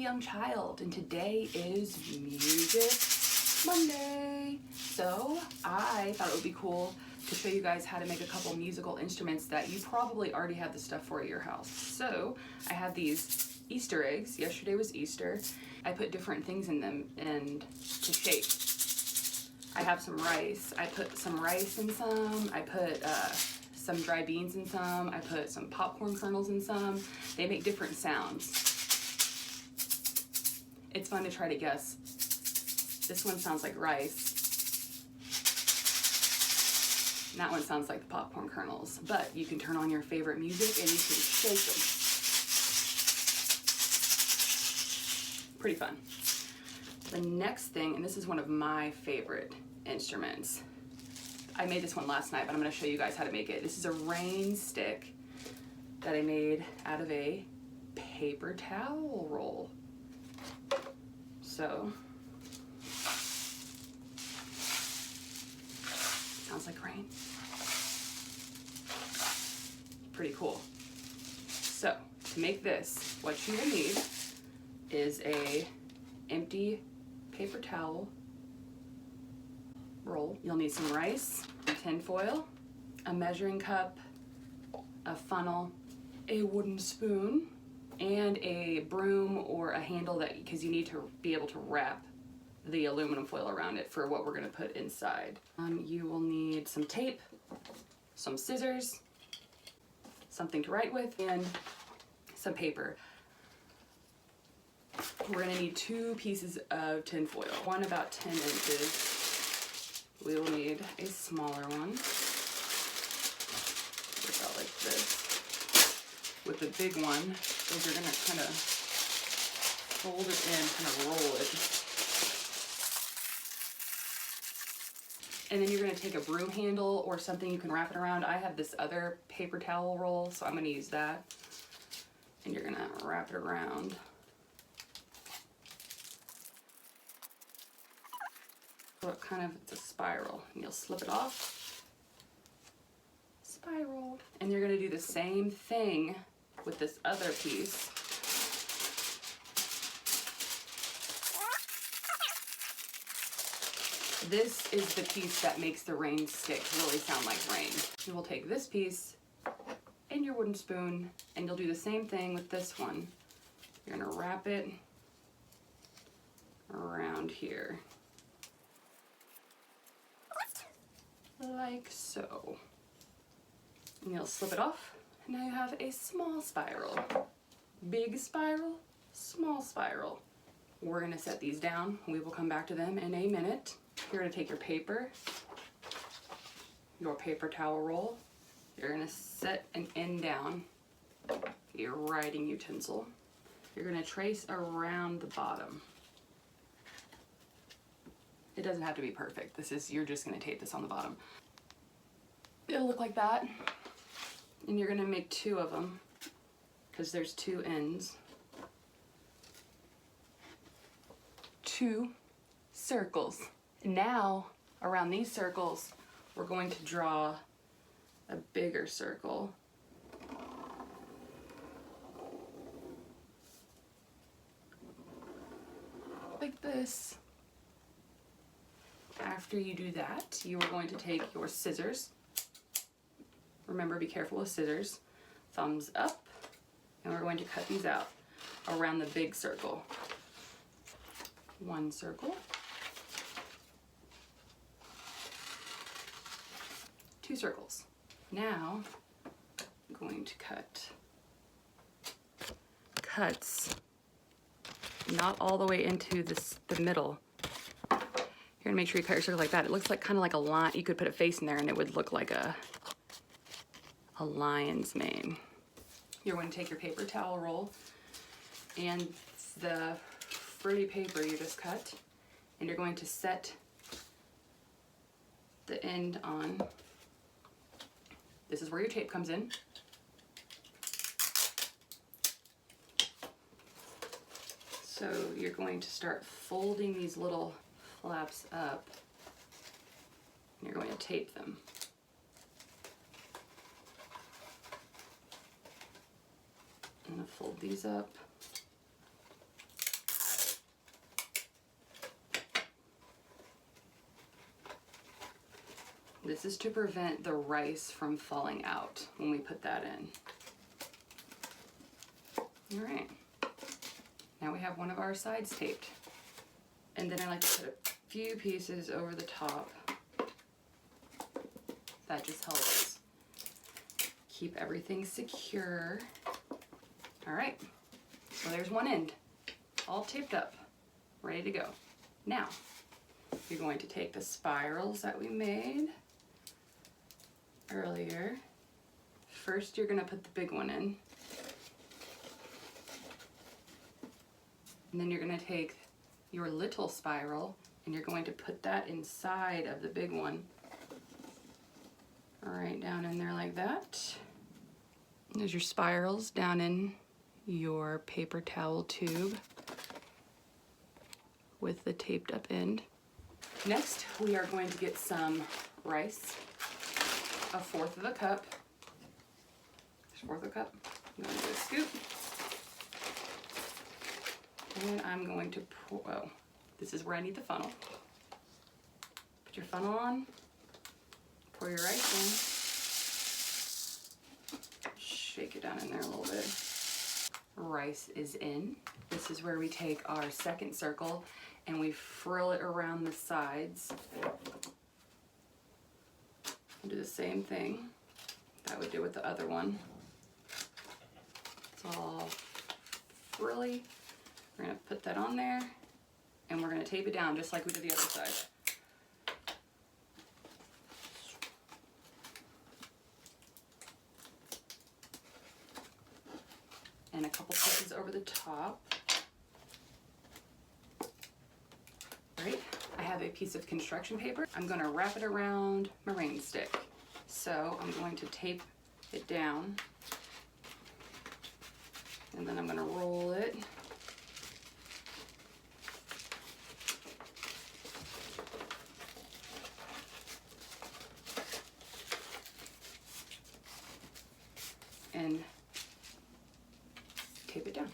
young child, and today is Music Monday. So I thought it would be cool to show you guys how to make a couple musical instruments that you probably already have the stuff for at your house. So I have these Easter eggs. Yesterday was Easter. I put different things in them and to shape. I have some rice. I put some rice in some. I put some dry beans in some. I put some popcorn kernels in some. They make different sounds. It's fun to try to guess. This one sounds like rice. And that one sounds like the popcorn kernels. But you can turn on your favorite music and you can shake them. Pretty fun. The next thing, and this is one of my favorite instruments. I made this one last night, but I'm going to show you guys how to make it. This is a rain stick that I made out of a paper towel roll. So, sounds like rain. Pretty cool. So, to make this, what you will need is a empty paper towel roll. You'll need some rice, tin foil, a measuring cup, a funnel, a wooden spoon, and a broom or a handle because you need to be able to wrap the aluminum foil around it for what we're going to put inside. You will need some tape, some scissors, something to write with, and some paper. We're going to need 2 pieces of tin foil, one about 10 inches. We will need a smaller one, about like this. With the big one, is you're going to kind of fold it in, kind of roll it. And then you're going to take a broom handle or something you can wrap it around. I have this other paper towel roll, so I'm going to use that. And you're going to wrap it around. So it kind of, it's a spiral, and you'll slip it off. Spiral. And you're going to do the same thing with this other piece. This is the piece that makes the rain stick really sound like rain. You will take this piece and your wooden spoon, and you'll do the same thing with this one. You're going to wrap it around here. Like so. And you'll slip it off, and now you have a small spiral. Big spiral, small spiral. We're gonna set these down. We will come back to them in a minute. You're gonna take your paper, your paper towel roll. You're gonna set an end down, your writing utensil. You're gonna trace around the bottom. It doesn't have to be perfect. You're just gonna tape this on the bottom. It'll look like that. And you're gonna make 2 of them because there's 2 ends. 2 circles. Now, around these circles, we're going to draw a bigger circle. Like this. After you do that, you are going to take your scissors. Remember, be careful with scissors. Thumbs up, and we're going to cut these out around the big circle. 1 circle. 2 circles. Now, I'm going to cut cuts, not all the way into the middle. You're gonna make sure you cut your circle like that. It looks like kind of like a lion. You could put a face in there and it would look like a lion's mane. You're going to take your paper towel roll and the free paper you just cut, and you're going to set the end on. This is where your tape comes in. So you're going to start folding these little flaps up, and you're going to tape them. I'm going to fold these up. This is to prevent the rice from falling out when we put that in. All right, now we have one of our sides taped. And then I like to put a few pieces over the top. That just helps keep everything secure. All right, so there's one end, all taped up, ready to go. Now, you're going to take the spirals that we made earlier. First, you're gonna put the big one in. And then you're gonna take your little spiral and you're going to put that inside of the big one. All right, down in there like that. There's your spirals down in your paper towel tube with the taped up end. Next, we are going to get some rice, 1/4 of a cup. There's 1/4 of a cup. I'm going to do a scoop. And I'm going to pour, oh, this is where I need the funnel. Put your funnel on, pour your rice in, shake it down in there a little bit. Rice is in. This is where we take our second circle and we frill it around the sides. We'll do the same thing that we did with the other one. It's all frilly. We're gonna put that on there and we're gonna tape it down just like we did the other side. And a couple pieces over the top. Right, I have a piece of construction paper. I'm gonna wrap it around my rain stick. So I'm going to tape it down and then I'm gonna roll it. And tape it down.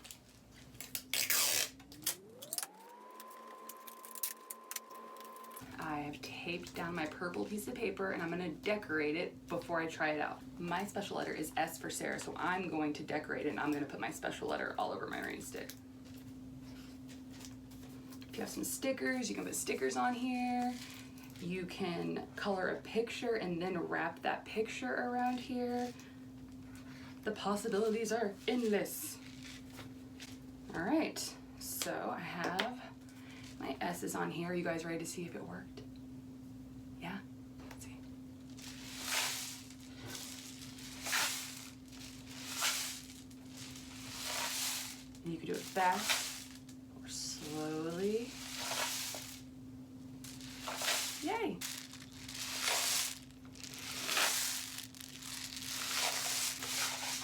I have taped down my purple piece of paper and I'm going to decorate it before I try it out. My special letter is S for Sarah, so I'm going to decorate it and I'm going to put my special letter all over my rain stick. If you have some stickers, you can put stickers on here. You can color a picture and then wrap that picture around here. The possibilities are endless. All right, so I have my S's on here. Are you guys ready to see if it worked? Yeah? Let's see. And you can do it fast or slowly. Yay!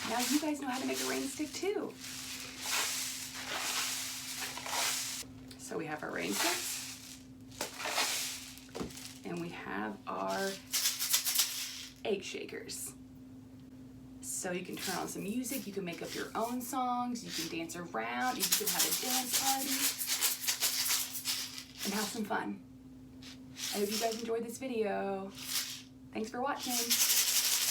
Now you guys know how to make a rain stick too. So we have our rain sticks and we have our egg shakers. So you can turn on some music, you can make up your own songs, you can dance around, you can have a dance party and have some fun. I hope you guys enjoyed this video. Thanks for watching.